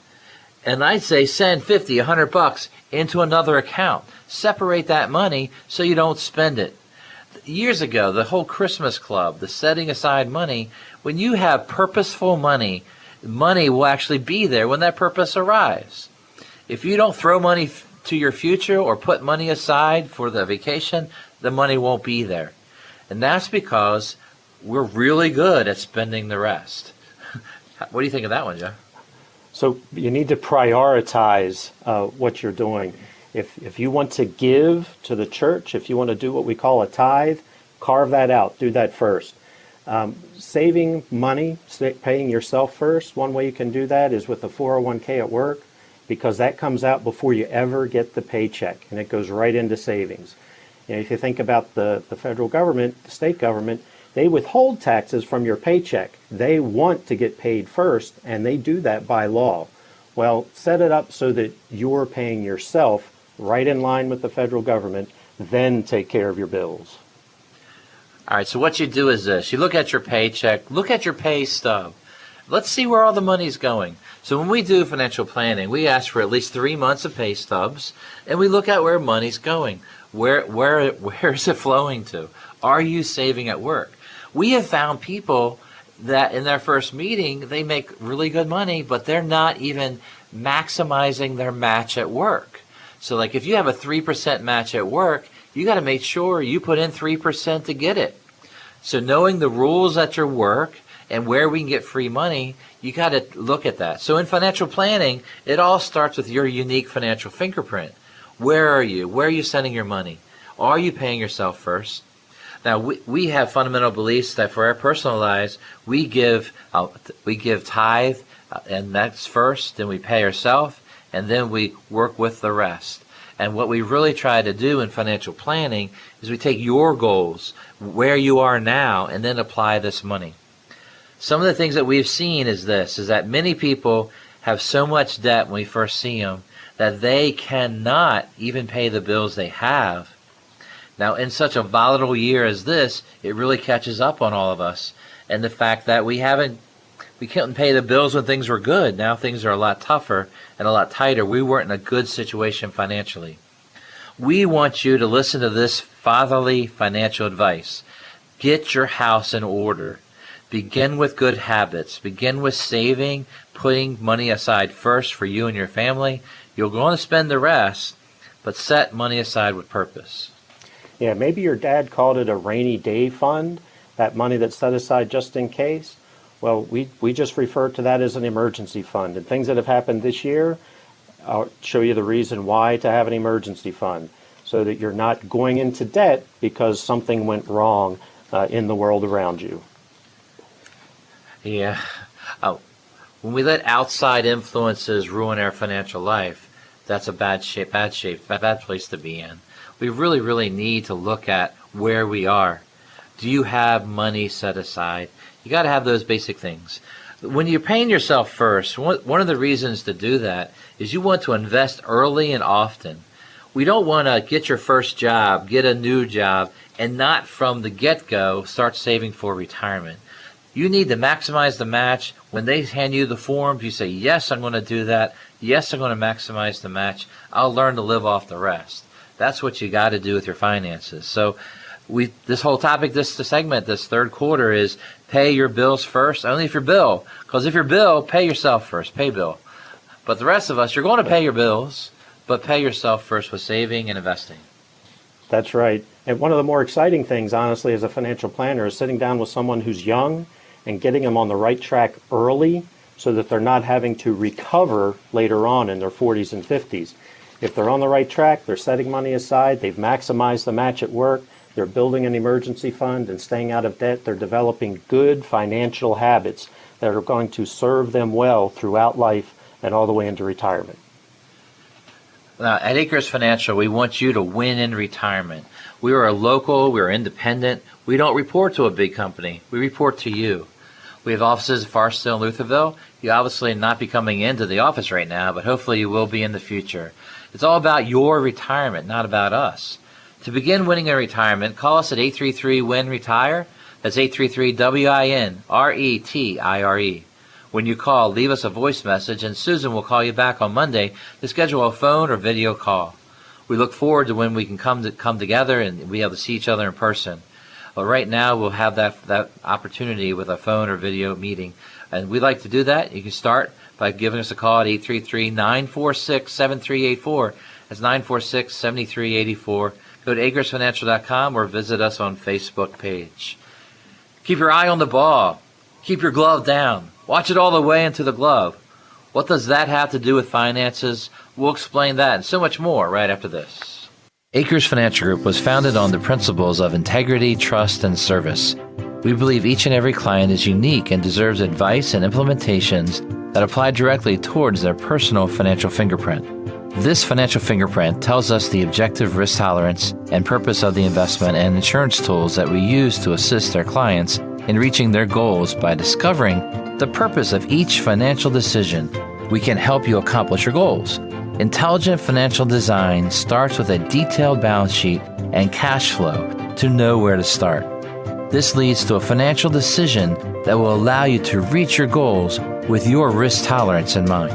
and I'd say send $50, $100 into another account. Separate that money so you don't spend it. Years ago, the whole Christmas club, the setting aside money, when you have purposeful money, money will actually be there when that purpose arrives. If you don't throw money to your future or put money aside for the vacation, the money won't be there. And that's because we're really good at spending the rest. What do you think of that one, Jeff? So you need to prioritize what you're doing. If you want to give to the church, if you want to do what we call a tithe, carve that out. Do that first. Saving money, paying yourself first, one way you can do that is with a 401k at work, because that comes out before you ever get the paycheck, and it goes right into savings. If you think about the federal government, the state government, they withhold taxes from your paycheck. They want to get paid first, and they do that by law. Well, set it up so that you're paying yourself right in line with the federal government, then take care of your bills. All right, so what you do is this. You look at your paycheck, look at your pay stub. Let's see where all the money's going. So when we do financial planning, we ask for at least 3 months of pay stubs, and we look at where money's going. Where is it flowing to? Are you saving at work? We have found people that in their first meeting, they make really good money, but they're not even maximizing their match at work. So like if you have a 3% match at work, you got to make sure you put in 3% to get it. So knowing the rules at your work and where we can get free money, you got to look at that. So in financial planning, it all starts with your unique financial fingerprint. Where are you? Where are you sending your money? Are you paying yourself first? Now, we have fundamental beliefs that for our personal lives, we give tithe, and that's first, then we pay ourselves, and then we work with the rest. And what we really try to do in financial planning is we take your goals, where you are now, and then apply this money. Some of the things that we've seen is that many people have so much debt when we first see them that they cannot even pay the bills they have. Now, in such a volatile year as this, it really catches up on all of us. And the fact that we couldn't pay the bills when things were good. Now things are a lot tougher and a lot tighter. We weren't in a good situation financially. We want you to listen to this fatherly financial advice. Get your house in order. Begin with good habits. Begin with saving, putting money aside first for you and your family. You're going to spend the rest, but set money aside with purpose. Yeah, maybe your dad called it a rainy day fund, that money that's set aside just in case. Well, we just refer to that as an emergency fund. And things that have happened this year, I'll show you the reason why to have an emergency fund, so that you're not going into debt because something went wrong in the world around you. Yeah. When we let outside influences ruin our financial life, that's a bad place to be in. We really, really need to look at where we are. Do you have money set aside? You got to have those basic things. When you're paying yourself first, one of the reasons to do that is you want to invest early and often. We don't want to get your first job, get a new job, and not from the get-go start saving for retirement. You need to maximize the match. When they hand you the forms, you say, yes, I'm going to do that. Yes, I'm going to maximize the match. I'll learn to live off the rest. That's what you got to do with your finances. So this whole topic, this segment, this third quarter is pay your bills first, only if you're Bill. Because if you're Bill, pay yourself first, pay Bill. But the rest of us, you're going to pay your bills, but pay yourself first with saving and investing. That's right. And one of the more exciting things, honestly, as a financial planner is sitting down with someone who's young and getting them on the right track early so that they're not having to recover later on in their 40s and 50s. If they're on the right track, they're setting money aside, they've maximized the match at work, they're building an emergency fund and staying out of debt, they're developing good financial habits that are going to serve them well throughout life and all the way into retirement. Now, at Acres Financial, we want you to win in retirement. We are local, we are independent. We don't report to a big company. We report to you. We have offices at Forestdale and Lutherville. You obviously not be coming into the office right now, but hopefully you will be in the future. It's all about your retirement, not about us. To begin winning in retirement, call us at 833-WIN-RETIRE. That's 833-WIN-RETIRE. When you call, leave us a voice message, and Susan will call you back on Monday to schedule a phone or video call. We look forward to when we can come together and be able to see each other in person. But right now, we'll have that opportunity with a phone or video meeting. And we'd like to do that. You can start by giving us a call at 833-946-7384. That's 946-7384. Go to acresfinancial.com or visit us on Facebook page. Keep your eye on the ball. Keep your glove down. Watch it all the way into the glove. What does that have to do with finances? We'll explain that and so much more right after this. Acres Financial Group was founded on the principles of integrity, trust, and service. We believe each and every client is unique and deserves advice and implementations that apply directly towards their personal financial fingerprint. This financial fingerprint tells us the objective risk tolerance and purpose of the investment and insurance tools that we use to assist our clients in reaching their goals. By discovering the purpose of each financial decision, we can help you accomplish your goals. Intelligent financial design starts with a detailed balance sheet and cash flow to know where to start. This leads to a financial decision that will allow you to reach your goals with your risk tolerance in mind.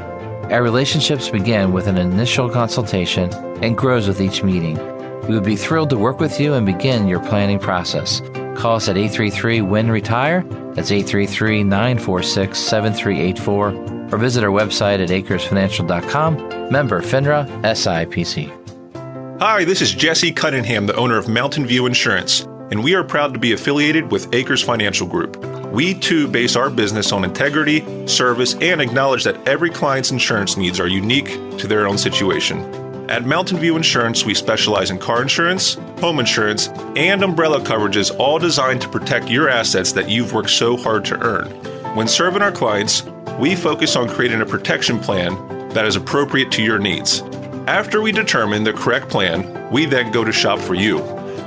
Our relationships begin with an initial consultation and grows with each meeting. We would be thrilled to work with you and begin your planning process. Call us at 833-WIN-RETIRE. That's 833-946-7384. Or visit our website at acresfinancial.com. Member FINRA SIPC. Hi, this is Jesse Cunningham, the owner of Mountain View Insurance, and we are proud to be affiliated with Acres Financial Group. We, too, base our business on integrity, service, and acknowledge that every client's insurance needs are unique to their own situation. At Mountain View Insurance, we specialize in car insurance, home insurance, and umbrella coverages, all designed to protect your assets that you've worked so hard to earn. When serving our clients, we focus on creating a protection plan that is appropriate to your needs. After we determine the correct plan, we then go to shop for you.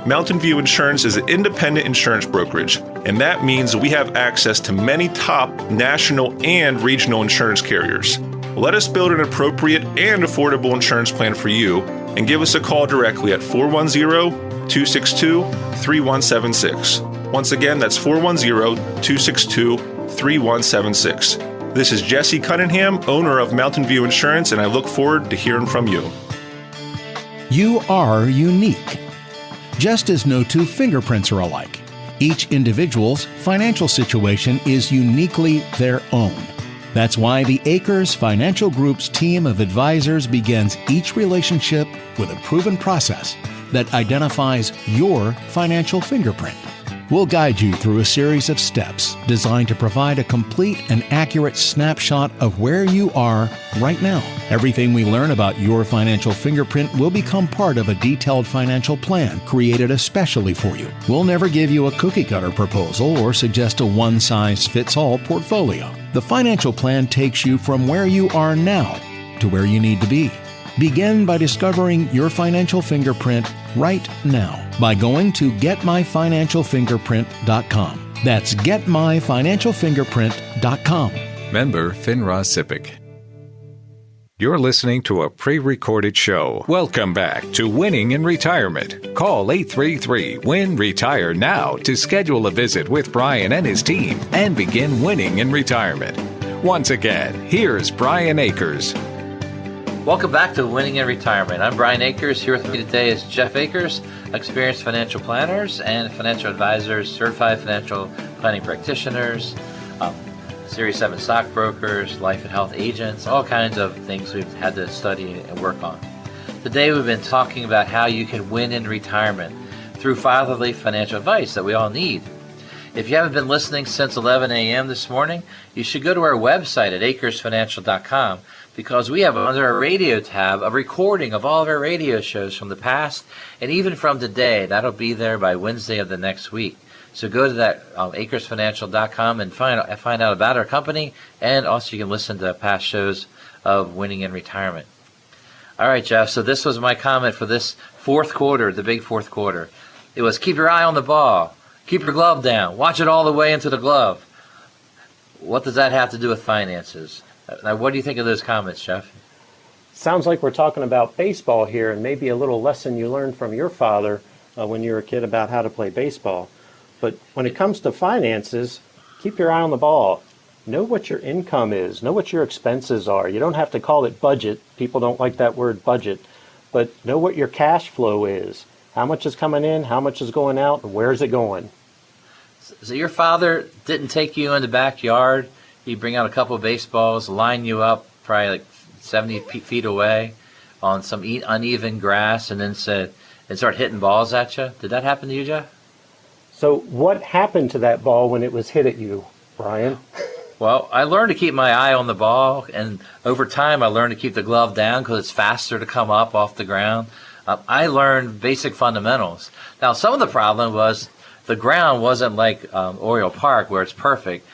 Mountain View Insurance is an independent insurance brokerage, and that means we have access to many top national and regional insurance carriers. Let us build an appropriate and affordable insurance plan for you, and give us a call directly at 410-262-3176. Once again, that's 410-262-3176. This is Jesse Cunningham, owner of Mountain View Insurance, and I look forward to hearing from you. You are unique. Just as no two fingerprints are alike, each individual's financial situation is uniquely their own. That's why the Acres Financial Group's team of advisors begins each relationship with a proven process that identifies your financial fingerprint. We'll guide you through a series of steps designed to provide a complete and accurate snapshot of where you are right now. Everything we learn about your financial fingerprint will become part of a detailed financial plan created especially for you. We'll never give you a cookie-cutter proposal or suggest a one-size-fits-all portfolio. The financial plan takes you from where you are now to where you need to be. Begin by discovering your financial fingerprint right now by going to getmyfinancialfingerprint.com. That's getmyfinancialfingerprint.com. Member FINRA SIPC. You're listening to a pre-recorded show. Welcome back to Winning in Retirement. Call 833-WIN-RETIRE now to schedule a visit with Brian and his team and begin winning in retirement. Once again, here's Brian Akers. Welcome back to Winning in Retirement. I'm Brian Akers. Here with me today is Jeff Akers, experienced financial planners and financial advisors, certified financial planning practitioners, Series 7 stockbrokers, life and health agents, all kinds of things we've had to study and work on. Today we've been talking about how you can win in retirement through fatherly financial advice that we all need. If you haven't been listening since 11 a.m. this morning, you should go to our website at akersfinancial.com because we have under our radio tab a recording of all of our radio shows from the past and even from today. That'll be there by Wednesday of the next week. So go to that akersfinancial.com and find out about our company, and also you can listen to past shows of Winning in Retirement. All right, Jeff, so this was my comment for this fourth quarter, the big fourth quarter. It was keep your eye on the ball, keep your glove down, watch it all the way into the glove. What does that have to do with finances? Now, what do you think of those comments, Jeff? Sounds like we're talking about baseball here, and maybe a little lesson you learned from your father when you were a kid about how to play baseball. But when it comes to finances, keep your eye on the ball. Know what your income is. Know what your expenses are. You don't have to call it budget. People don't like that word budget. But know what your cash flow is. How much is coming in, how much is going out, and where's it going? So your father didn't take you in the backyard. He'd bring out a couple of baseballs, line you up probably like 70 feet away on some uneven grass, and then start hitting balls at you. Did that happen to you, Jeff? So what happened to that ball when it was hit at you, Brian? Well, I learned to keep my eye on the ball, and over time I learned to keep the glove down because it's faster to come up off the ground. I learned basic fundamentals. Now, some of the problem was the ground wasn't like Oriole Park where it's perfect.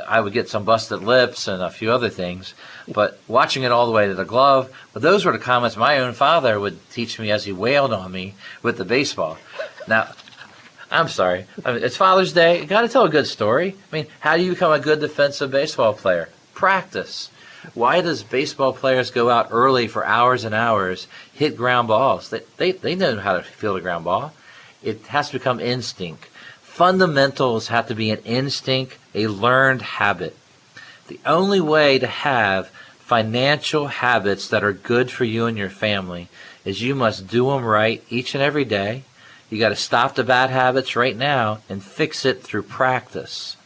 I would get some busted lips and a few other things, but watching it all the way to the glove, but those were the comments my own father would teach me as he wailed on me with the baseball. Now, I'm sorry. It's Father's Day. You got to tell a good story. How do you become a good defensive baseball player? Practice. Why does baseball players go out early for hours and hours, hit ground balls? They know how to field a ground ball. It has to become instinct. Fundamentals have to be an instinct, a learned habit. The only way to have financial habits that are good for you and your family is you must do them right each and every day. You got to stop the bad habits right now and fix it through practice.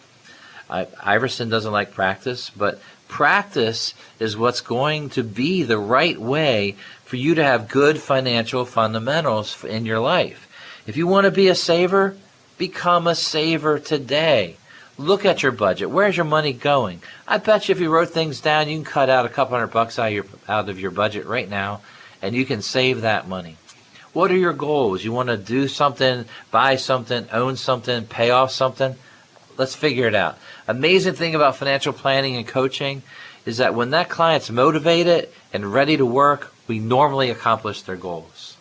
Iverson doesn't like practice, but practice is what's going to be the right way for you to have good financial fundamentals in your life. If you want to be a saver, become a saver today. Look at your budget. Where's your money going? I bet you if you wrote things down, you can cut out a couple $100 out of your budget right now, and you can save that money. What are your goals? You want to do something, buy something, own something, pay off something? Let's figure it out. Amazing thing about financial planning and coaching is that when that client's motivated and ready to work, we normally accomplish their goals.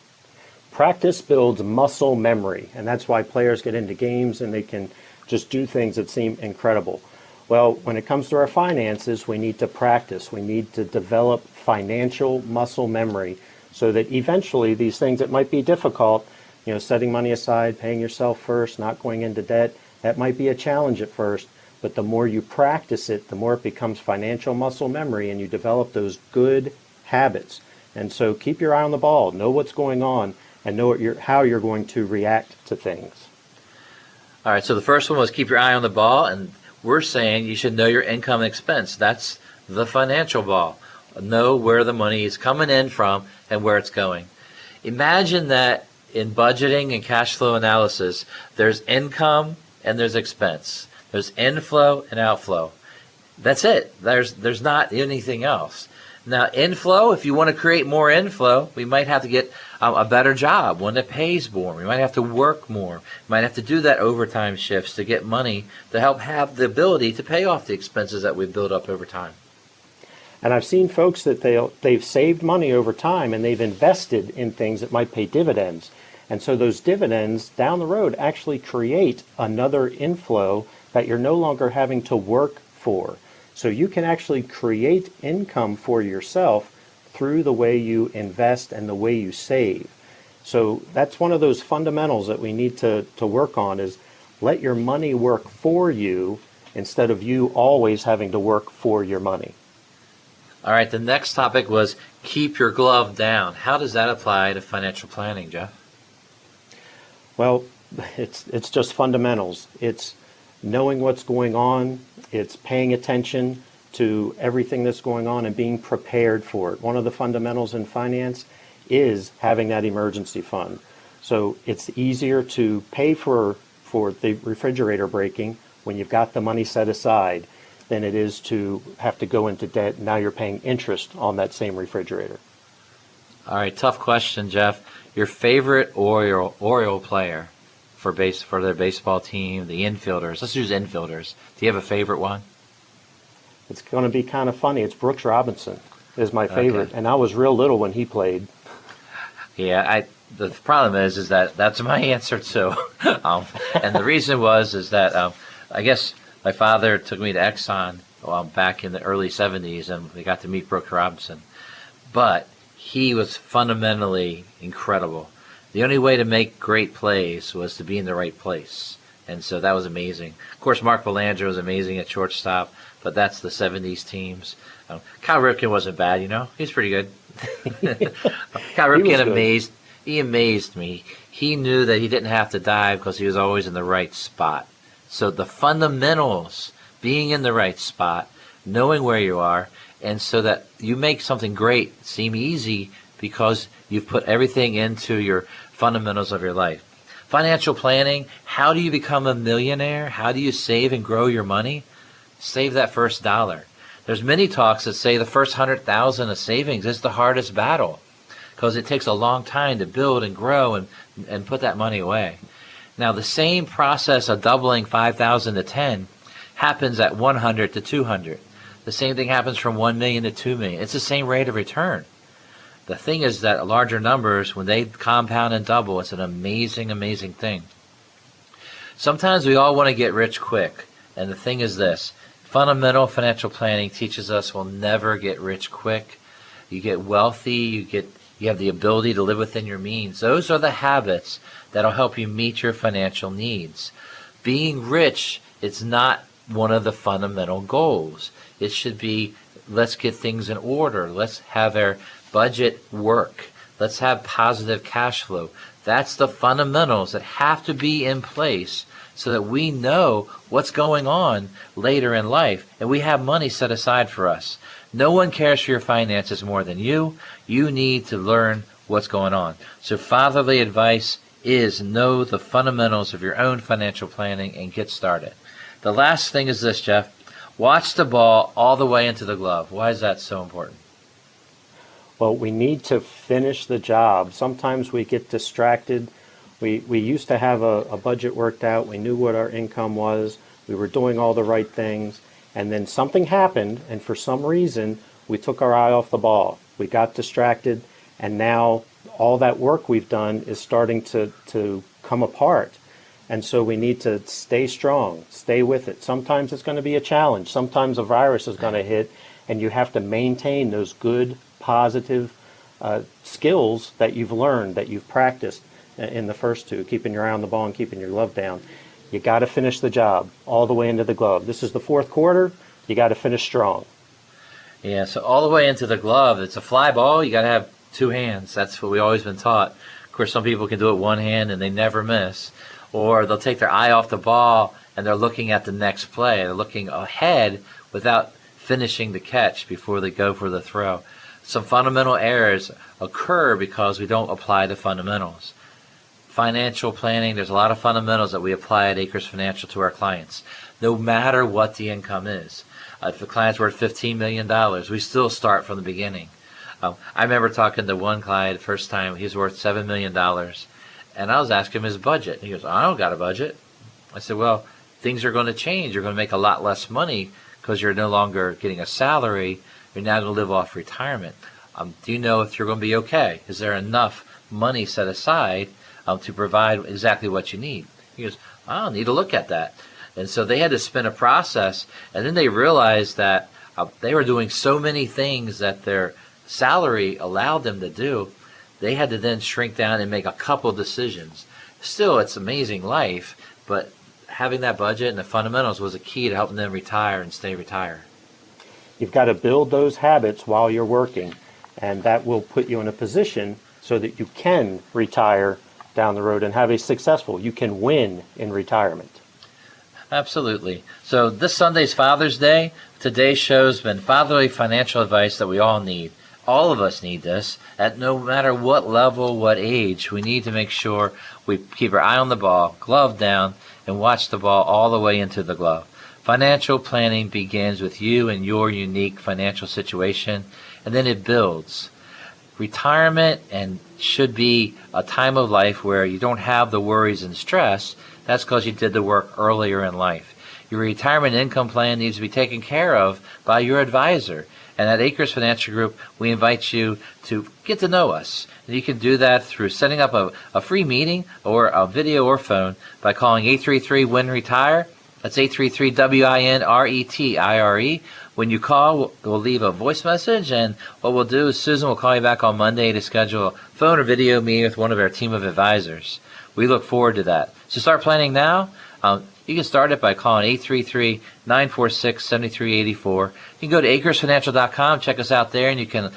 Practice builds muscle memory, and that's why players get into games and they can just do things that seem incredible. Well, when it comes to our finances, we need to practice. We need to develop financial muscle memory so that eventually these things that might be difficult, setting money aside, paying yourself first, not going into debt, that might be a challenge at first, but the more you practice it, the more it becomes financial muscle memory and you develop those good habits. And so keep your eye on the ball, know what's going on, and know how you're going to react to things. All right, so the first one was keep your eye on the ball, and we're saying you should know your income and expense. That's the financial ball. Know where the money is coming in from and where it's going. Imagine that in budgeting and cash flow analysis, there's income and there's expense. There's inflow and outflow. That's it. There's not anything else. Now, inflow, if you want to create more inflow, we might have to get a better job, one that pays more. We might have to work more. We might have to do that overtime shifts to get money to help have the ability to pay off the expenses that we've built up over time. And I've seen folks that they've saved money over time and they've invested in things that might pay dividends. And so those dividends down the road actually create another inflow that you're no longer having to work for. So you can actually create income for yourself through the way you invest and the way you save. So that's one of those fundamentals that we need to work on, is let your money work for you instead of you always having to work for your money. All right, the next topic was keep your glove down. How does that apply to financial planning, Jeff? Well, it's just fundamentals. It's knowing what's going on. It's paying attention to everything that's going on and being prepared for it. One of the fundamentals in finance is having that emergency fund. So it's easier to pay for the refrigerator breaking when you've got the money set aside than it is to have to go into debt. Now you're paying interest on that same refrigerator. All right, tough question, Jeff. Your favorite Oriole player for their baseball team, the infielders. Let's use infielders. Do you have a favorite one? It's going to be kind of funny. It's Brooks Robinson is my favorite, Okay. and I was real little when he played. Yeah, the problem is that that's my answer too. And the reason is that I guess my father took me to Exxon back in the early 70s, and we got to meet Brooks Robinson. But he was fundamentally incredible. The only way to make great plays was to be in the right place. And so that was amazing. Of course, Mark Belanger was amazing at shortstop, but that's the 70s teams. Kyle Ripken wasn't bad, He's pretty good. Kyle Ripken amazed me. He knew that he didn't have to dive because he was always in the right spot. So the fundamentals, being in the right spot, knowing where you are, and so that you make something great seem easy because you've put everything into your fundamentals of your life. Financial planning, how do you become a millionaire? How do you save and grow your money? Save that first dollar. There's many talks that say the first 100,000 of savings is the hardest battle because it takes a long time to build and grow and put that money away. Now, the same process of doubling 5,000 to 10 happens at 100 to 200. The same thing happens from 1 million to 2 million. It's the same rate of return. The thing is that larger numbers, when they compound and double, it's an amazing, amazing thing. Sometimes we all want to get rich quick. And the thing is this, fundamental financial planning teaches us we'll never get rich quick. You get wealthy, you have the ability to live within your means. Those are the habits that'll help you meet your financial needs. Being rich, it's not one of the fundamental goals. It should be, let's get things in order. Let's have our budget work. Let's have positive cash flow. That's the fundamentals that have to be in place so that we know what's going on later in life and we have money set aside for us. No one cares for your finances more than you. You need to learn what's going on. So fatherly advice is know the fundamentals of your own financial planning and get started. The last thing is this, Jeff. Watch the ball all the way into the glove. Why is that so important? Well, we need to finish the job. Sometimes we get distracted. We used to have a budget worked out. We knew what our income was. We were doing all the right things. And then something happened, and for some reason, we took our eye off the ball. We got distracted, and now all that work we've done is starting to come apart. And so we need to stay strong, stay with it. Sometimes it's going to be a challenge. Sometimes a virus is going to hit, and you have to maintain those good, positive skills that you've learned, that you've practiced in the first two, keeping your eye on the ball and keeping your glove down. You got to finish the job all the way into the glove. This is the fourth quarter. You got to finish strong. Yeah, so all the way into the glove. It's a fly ball. You got to have two hands. That's what we've always been taught. Of course, some people can do it one hand and they never miss. Or they'll take their eye off the ball and they're looking at the next play. They're looking ahead without finishing the catch before they go for the throw. Some fundamental errors occur because we don't apply the fundamentals. financial planning, there's a lot of fundamentals that we apply at Acres Financial to our clients, no matter what the income is. If the client's worth $15 million, we still start from the beginning. I remember talking to one client the first time, he was worth $7 million, and I was asking him his budget. He goes, I don't got a budget. I said, well, things are going to change. You're going to make a lot less money because you're no longer getting a salary. You're now going to live off retirement. Do you know if you're going to be okay? Is there enough money set aside to provide exactly what you need? He goes, I need to look at that. And so they had to spin a process, and then they realized that they were doing so many things that their salary allowed them to do. They had to then shrink down and make a couple decisions. Still, it's amazing life, but having that budget and the fundamentals was a key to helping them retire and stay retired. You've got to build those habits while you're working, and that will put you in a position so that you can retire down the road and have a successful, you can win in retirement. Absolutely. So this Sunday's Father's Day. Today's show's been fatherly financial advice that we all need. All of us need this. At no matter what level, what age, we need to make sure we keep our eye on the ball, glove down, and watch the ball all the way into the glove. Financial planning begins with you and your unique financial situation, and then it builds. Retirement and should be a time of life where you don't have the worries and stress. That's because you did the work earlier in life. Your retirement income plan needs to be taken care of by your advisor. And at Acres Financial Group, we invite you to get to know us. And you can do that through setting up a free meeting or a video or phone by calling 833-WIN-RETIRE. That's 833-WINRETIRE. When you call, we'll leave a voice message, and what we'll do is Susan will call you back on Monday to schedule a phone or video meeting with one of our team of advisors. We look forward to that. So start planning now. You can start it by calling 833-946-7384. You can go to acresfinancial.com, check us out there, and you can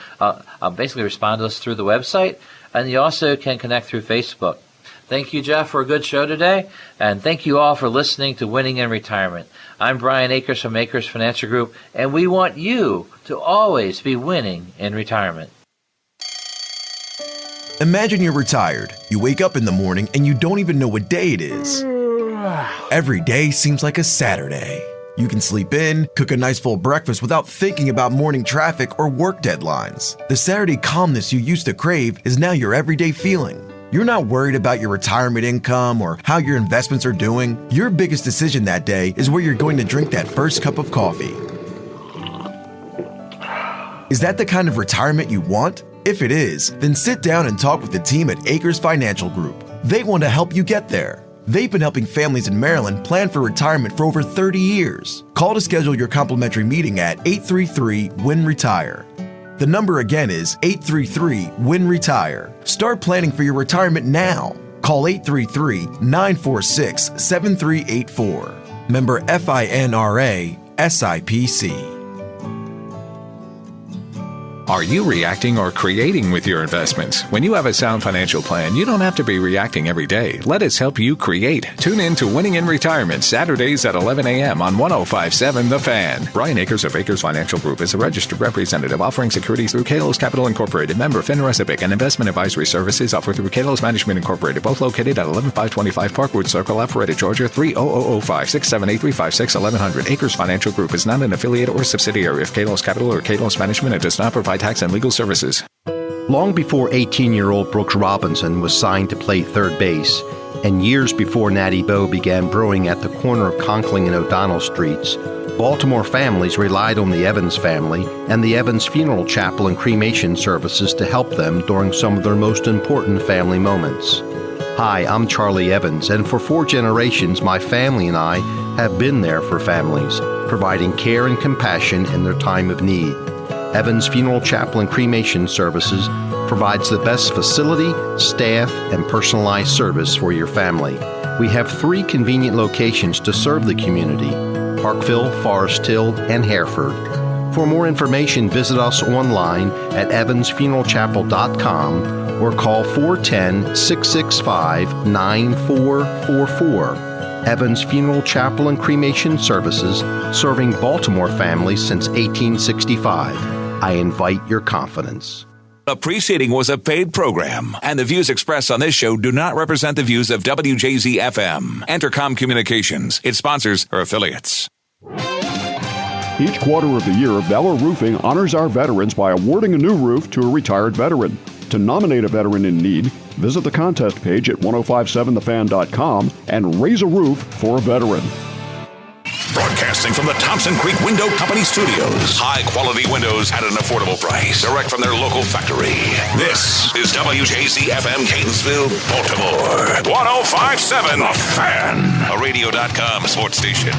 basically respond to us through the website. And you also can connect through Facebook. Thank you, Jeff, for a good show today. And thank you all for listening to Winning in Retirement. I'm Brian Akers from Akers Financial Group, and we want you to always be winning in retirement. Imagine you're retired. You wake up in the morning and you don't even know what day it is. Every day seems like a Saturday. You can sleep in, cook a nice full breakfast without thinking about morning traffic or work deadlines. The Saturday calmness you used to crave is now your everyday feeling. You're not worried about your retirement income or how your investments are doing. Your biggest decision that day is where you're going to drink that first cup of coffee. Is that the kind of retirement you want? If it is, then sit down and talk with the team at Acres Financial Group. They want to help you get there. They've been helping families in Maryland plan for retirement for over 30 years. Call to schedule your complimentary meeting at 833-WIN-RETIRE. The number again is 833-WIN-RETIRE. Start planning for your retirement now. Call 833-946-7384. Member FINRA SIPC. Are you reacting or creating with your investments? When you have a sound financial plan, you don't have to be reacting every day. Let us help you create. Tune in to Winning in Retirement, Saturdays at 11 a.m. on 105.7 The Fan. Brian Akers of Akers Financial Group is a registered representative offering securities through Kalos Capital Incorporated, member FINRA SIPC, and investment advisory services offered through Kalos Management Incorporated, both located at 11525 Parkwood Circle, Alpharetta, Georgia, 30005 678-356-1100. Akers Financial Group is not an affiliate or subsidiary of Kalos Capital or Kalos Management and does not provide tax and legal services. Long before 18-year-old Brooks Robinson was signed to play third base, and years before Natty Boh began brewing at the corner of Conkling and O'Donnell Streets, Baltimore families relied on the Evans family and the Evans Funeral Chapel and Cremation Services to help them during some of their most important family moments. Hi, I'm Charlie Evans, and for 4 generations, my family and I have been there for families, providing care and compassion in their time of need. Evans Funeral Chapel and Cremation Services provides the best facility, staff, and personalized service for your family. We have 3 convenient locations to serve the community: Parkville, Forest Hill, and Hereford. For more information, visit us online at evansfuneralchapel.com or call 410-665-9444. Evans Funeral Chapel and Cremation Services, serving Baltimore families since 1865. I invite your confidence. The preceding was a paid program, and the views expressed on this show do not represent the views of WJZ-FM, Entercom Communications, its sponsors, or affiliates. Each quarter of the year, Valor Roofing honors our veterans by awarding a new roof to a retired veteran. To nominate a veteran in need, visit the contest page at 1057thefan.com and raise a roof for a veteran. Broadcasting from the Thompson Creek Window Company studios. High-quality windows at an affordable price. Direct from their local factory. This is WJZ-FM Catonsville, Baltimore. 1057 The Fan. A radio.com sports station.